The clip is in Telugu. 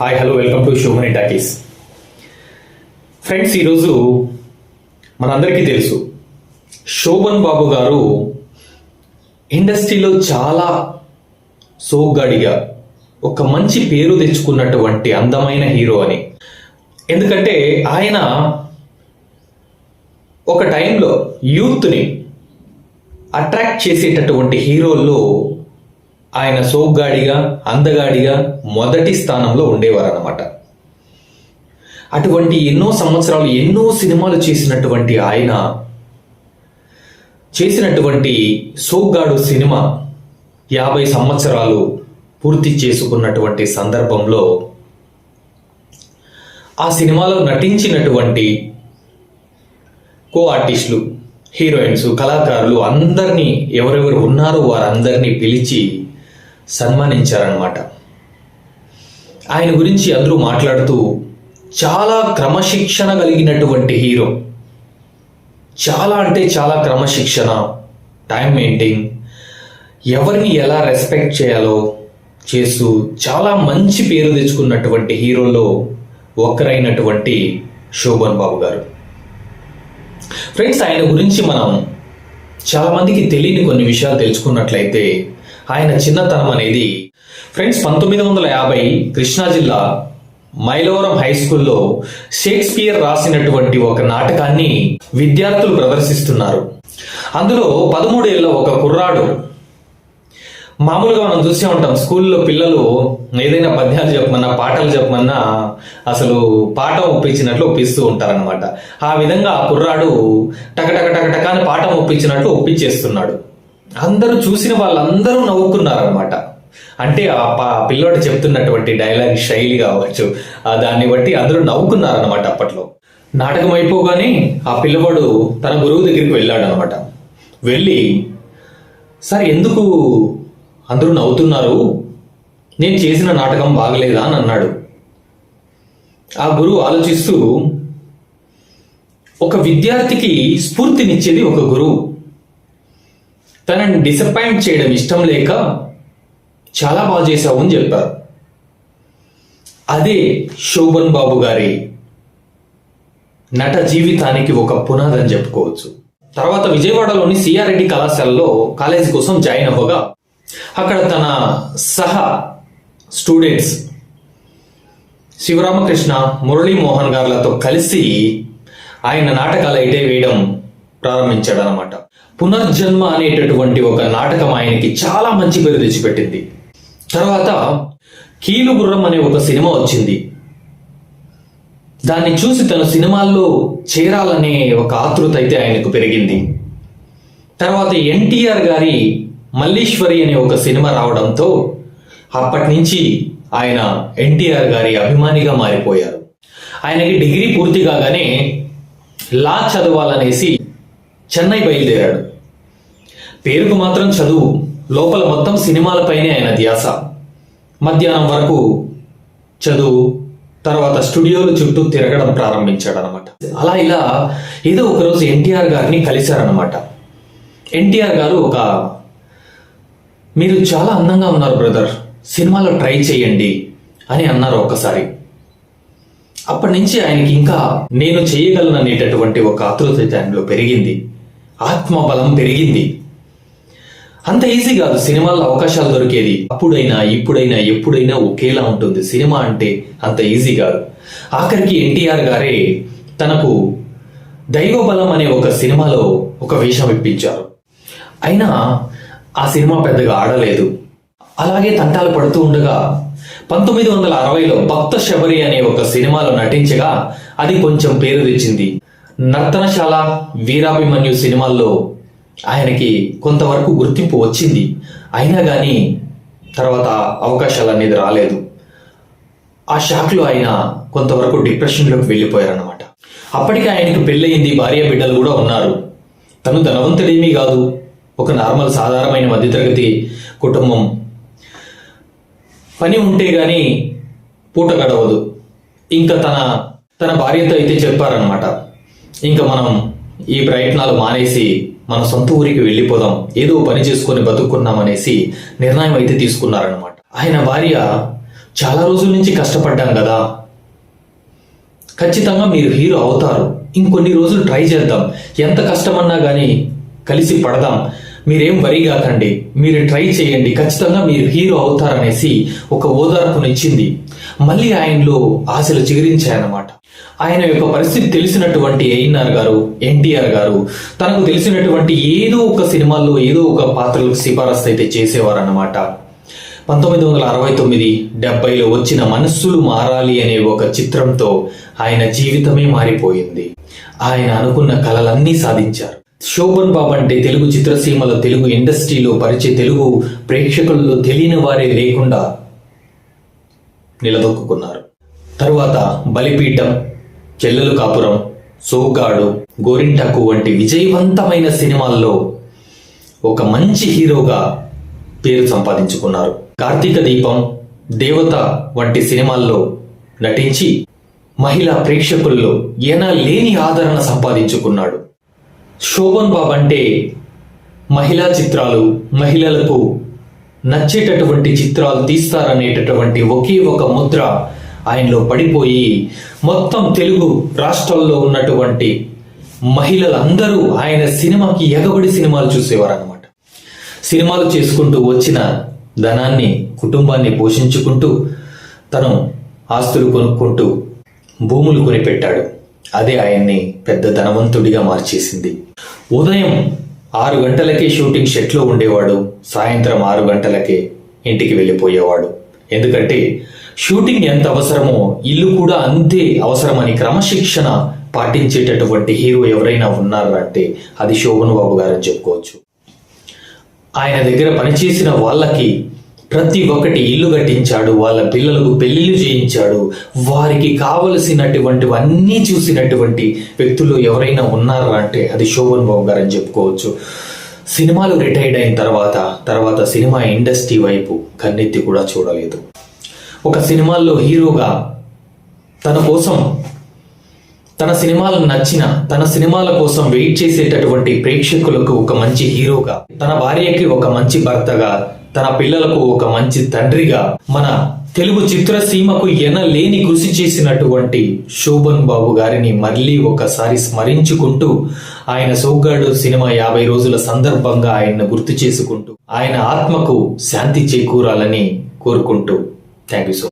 Hi hello welcome to Shobhan talkies. Friends, ఈరోజు మనందరికీ తెలుసు శోభన్ బాబు గారు ఇండస్ట్రీలో చాలా సోగ్గాడిగా ఒక మంచి పేరు తెచ్చుకున్నటువంటి అందమైన హీరో అని. ఎందుకంటే ఆయన ఒక టైంలో యూత్ని అట్రాక్ట్ చేసేటటువంటి హీరోల్లో ఆయన సోగ్గాడిగా అందగాడిగా మొదటి స్థానంలో ఉండేవారు అన్నమాట. అటువంటి ఎన్నో సంవత్సరాలు ఎన్నో సినిమాలు చేసినటువంటి ఆయన చేసినటువంటి సోగ్గాడు సినిమా 50 సంవత్సరాలు పూర్తి చేసుకున్నటువంటి సందర్భంలో ఆ సినిమాలో నటించినటువంటి కో ఆర్టిస్టులు, హీరోయిన్స్, కళాకారులు అందరినీ ఎవరెవరు ఉన్నారో వారందరినీ పిలిచి సన్మానించారన్నమాట. ఆయన గురించి అందరూ మాట్లాడుతూ చాలా క్రమశిక్షణ కలిగినటువంటి హీరో, చాలా అంటే చాలా క్రమశిక్షణ, టైం మెయింటైన్, ఎవరిని ఎలా రెస్పెక్ట్ చేయాలో చేస్తూ చాలా మంచి పేరు తెచ్చుకున్నటువంటి హీరోలో ఒక్కరైనటువంటి శోభన్ బాబు గారు. ఫ్రెండ్స్, ఆయన గురించి మనం చాలామందికి తెలియని కొన్ని విషయాలు తెలుసుకున్నట్లయితే ఆయన చిన్నతనం అనేది ఫ్రెండ్స్ 1950 కృష్ణా జిల్లా మైలవరం హై స్కూల్లో షేక్స్పియర్ రాసినటువంటి ఒక నాటకాన్ని విద్యార్థులు ప్రదర్శిస్తున్నారు. అందులో 13 ఏళ్ళ ఒక కుర్రాడు, మామూలుగా మనం చూసే ఉంటాం స్కూల్లో పిల్లలు ఏదైనా పద్యాలు చెప్పమన్నా పాటలు చెప్పమన్నా అసలు పాఠం ఒప్పించినట్లు ఒప్పిస్తూ ఉంటారనమాట. ఆ విధంగా ఆ కుర్రాడు టకటక టకటక అని పాఠం ఒప్పించినట్లు ఒప్పించేస్తున్నాడు. అందరూ చూసిన వాళ్ళందరూ నవ్వుకున్నారనమాట. అంటే ఆ పిల్లోడు చెప్తున్నటువంటి డైలాగ్ శైలి కావచ్చు, దాన్ని బట్టి అందరూ నవ్వుకున్నారనమాట. అప్పట్లో నాటకం అయిపోగానే ఆ పిల్లవాడు తన గురువు దగ్గరికి వెళ్ళాడు అనమాట. వెళ్ళి, సార్ ఎందుకు అందరూ నవ్వుతున్నారు, నేను చేసిన నాటకం బాగలేదా అని అన్నాడు. ఆ గురువు ఆలోచిస్తూ, ఒక విద్యార్థికి స్ఫూర్తినిచ్చేది ఒక గురువు. తనని డిసప్పాయింట్ చేయడం ఇష్టం లేక చాలా బాగా చేశావు అని చెప్పారు. అదే శోభన్ బాబు గారి నట జీవితానికి ఒక పునాది అని చెప్పుకోవచ్చు. తర్వాత విజయవాడలోని సిఆర్ రెడ్డి కళాశాలలో కాలేజీ కోసం జాయిన్ అవ్వగా అక్కడ తన సహా స్టూడెంట్స్ శివరామకృష్ణ, మురళీమోహన్ గారులతో కలిసి ఆయన నాటకాలు అయితే వేయడం ప్రారంభించాడు అనమాట. పునర్జన్మ అనేటటువంటి ఒక నాటకం ఆయనకి చాలా మంచి పేరు తెచ్చిపెట్టింది. తర్వాత కీలుగుర్రం అనే ఒక సినిమా వచ్చింది. దాన్ని చూసి తన సినిమాల్లో చేరాలనే ఒక ఆతృత అయితే ఆయనకు పెరిగింది. తర్వాత ఎన్టీఆర్ గారి మల్లీశ్వరి అనే ఒక సినిమా రావడంతో అప్పటి నుంచి ఆయన ఎన్టీఆర్ గారి అభిమానిగా మారిపోయారు. ఆయనకి డిగ్రీ పూర్తి కాగానే లా చదవాలనేసి చెన్నై బయలుదేరాడు. పేరుకు మాత్రం చదువు, లోపల మొత్తం సినిమాలపైనే ఆయన ధ్యాస. మధ్యాహ్నం వరకు చదువు, తర్వాత స్టూడియోలు చుట్టూ తిరగడం ప్రారంభించాడు అనమాట. అలా ఇలా ఏదో ఒకరోజు ఎన్టీఆర్ గారిని కలిశారనమాట. ఎన్టీఆర్ గారు మీరు చాలా అందంగా ఉన్నారు బ్రదర్, సినిమాలో ట్రై చేయండి అని అన్నారు ఒకసారి. అప్పటి నుంచి ఆయనకి ఇంకా నేను చేయగలను అనేటటువంటి ఒక ఆతృత ఆయనలో పెరిగింది, ఆత్మబలం పెరిగింది. అంత ఈజీ కాదు సినిమాల్లో అవకాశాలు దొరికేది. అప్పుడైనా ఇప్పుడైనా ఎప్పుడైనా ఒకేలా ఉంటుంది. సినిమా అంటే అంత ఈజీ కాదు. ఆఖరికి ఎన్టీఆర్ గారే తనకు దైవబలం అనే ఒక సినిమాలో ఒక వేషం ఇప్పించారు. అయినా ఆ సినిమా పెద్దగా ఆడలేదు. అలాగే తంటాలు పడుతూ ఉండగా 1960లో భక్త శబరి అనే ఒక సినిమాలో నటించగా అది కొంచెం పేరు తెచ్చింది. నర్తనశాల, వీరాభిమన్యు సినిమాల్లో ఆయనకి కొంతవరకు గుర్తింపు వచ్చింది. అయినా కానీ తర్వాత అవకాశాలు అనేది రాలేదు. ఆ షాక్లో ఆయన కొంతవరకు డిప్రెషన్లోకి వెళ్ళిపోయారన్నమాట. అప్పటికి ఆయనకు పెళ్ళయింది, భార్య బిడ్డలు కూడా ఉన్నారు. తను ధనవంతుడేమీ కాదు, ఒక నార్మల్ సాధారణమైన మధ్యతరగతి కుటుంబం. పని ఉంటే గాని పూట గడవదు. ఇంకా తన భార్యతో అయితే చెప్పారనమాట, ఇంకా మనం ఈ ప్రయత్నాలు మానేసి మన సొంత ఊరికి వెళ్ళిపోదాం, ఏదో పని చేసుకొని బతుకున్నాం అనేసి నిర్ణయం అయితే తీసుకున్నారనమాట. ఆయన భార్య చాలా రోజుల నుంచి కష్టపడ్డాం కదా, ఖచ్చితంగా మీరు హీరో అవుతారు, ఇంకొన్ని రోజులు ట్రై చేద్దాం, ఎంత కష్టమన్నా కానీ కలిసి పడదాం, మీరేం వరి కాకండి, మీరు ట్రై చేయండి, ఖచ్చితంగా మీరు హీరో అవుతారనేసి ఒక ఓదార్పునిచ్చింది. మళ్ళీ ఆయనలో ఆశలు చిగురించాయన్నమాట. ఆయన యొక్క పరిస్థితి తెలిసినటువంటి ఏఎన్ఆర్ గారు, ఎన్టీఆర్ గారు తనకు తెలిసినటువంటి ఏదో ఒక సినిమాల్లో ఏదో ఒక పాత్రలకు సిఫారసు అయితే చేసేవారన్నమాట. 1969, 70లో వచ్చిన మనస్సులు మారాలి అనే ఒక చిత్రంతో ఆయన జీవితమే మారిపోయింది. ఆయన అనుకున్న కలలన్నీ సాధించారు. శోభన్ బాబు అంటే తెలుగు చిత్రసీమలో, తెలుగు ఇండస్ట్రీలో పరిచయ తెలుగు ప్రేక్షకుల్లో తెలియని వారే లేకుండా నిలదొక్కున్నారు. తరువాత బలిపీఠం, చెల్లెలు కాపురం, సోగ్గాడు, గోరింటాకు వంటి విజయవంతమైన సినిమాల్లో ఒక మంచి హీరోగా పేరు సంపాదించుకున్నారు. కార్తీక దీపం, దేవత వంటి సినిమాల్లో నటించి మహిళా ప్రేక్షకుల్లో ఎనలేని ఆదరణ సంపాదించుకున్నాడు. శోభన్ బాబు అంటే మహిళా చిత్రాలు, మహిళలకు నచ్చేటటువంటి చిత్రాలు తీస్తారనేటటువంటి ఒకే ఒక ముద్ర ఆయనలో పడిపోయి మొత్తం తెలుగు రాష్ట్రాల్లో ఉన్నటువంటి మహిళలందరూ ఆయన సినిమాకి ఎగబడి సినిమాలు చూసేవారన్నమాట. సినిమాలు చేసుకుంటూ వచ్చిన ధనాన్ని, కుటుంబాన్ని పోషించుకుంటూ తను ఆస్తులు కొనుక్కుంటూ భూములు కొనిపెట్టాడు. అదే ఆయన్ని పెద్ద ధనవంతుడిగా మార్చేసింది. ఉదయం 6 గంటలకే షూటింగ్ సెట్లో ఉండేవాడు, సాయంత్రం 6 గంటలకే ఇంటికి వెళ్ళిపోయేవాడు. ఎందుకంటే షూటింగ్ ఎంత అవసరమో ఇల్లు కూడా అంతే అవసరమని క్రమశిక్షణ పాటించేటటువంటి హీరో ఎవరైనా ఉన్నారు అంటే అది శోభన్ బాబు గారని చెప్పుకోవచ్చు. ఆయన దగ్గర పనిచేసిన వాళ్ళకి ప్రతి ఒక్కటి ఇల్లు కట్టించాడు, వాళ్ళ పిల్లలకు పెళ్లిళ్ళు చేయించాడు, వారికి కావలసినటువంటివన్నీ చూసినటువంటి వ్యక్తులు ఎవరైనా ఉన్నారా అంటే అది శోభన్ బాబు గారు అని చెప్పుకోవచ్చు. సినిమాలు రిటైర్డ్ అయిన తర్వాత సినిమా ఇండస్ట్రీ వైపు కన్నెత్తి కూడా చూడలేదు. ఒక సినిమాల్లో హీరోగా తన కోసం, తన సినిమాలకు నచ్చిన, తన సినిమాల కోసం వెయిట్ చేసేటటువంటి ప్రేక్షకులకు ఒక మంచి హీరోగా, తన భార్యకి ఒక మంచి భర్తగా, తన పిల్లలకు ఒక మంచి తండ్రిగా మన తెలుగు చిత్రసీమకు ఎనలేని కృషి చేసినటువంటి శోభన్ బాబు గారిని మళ్ళీ ఒకసారి స్మరించుకుంటూ ఆయన సోగ్గాడు సినిమా 50 రోజుల సందర్భంగా ఆయన్ను గుర్తు చేసుకుంటూ ఆయన ఆత్మకు శాంతి చేకూరాలని కోరుకుంటూ థ్యాంక్ యూ సో మచ్.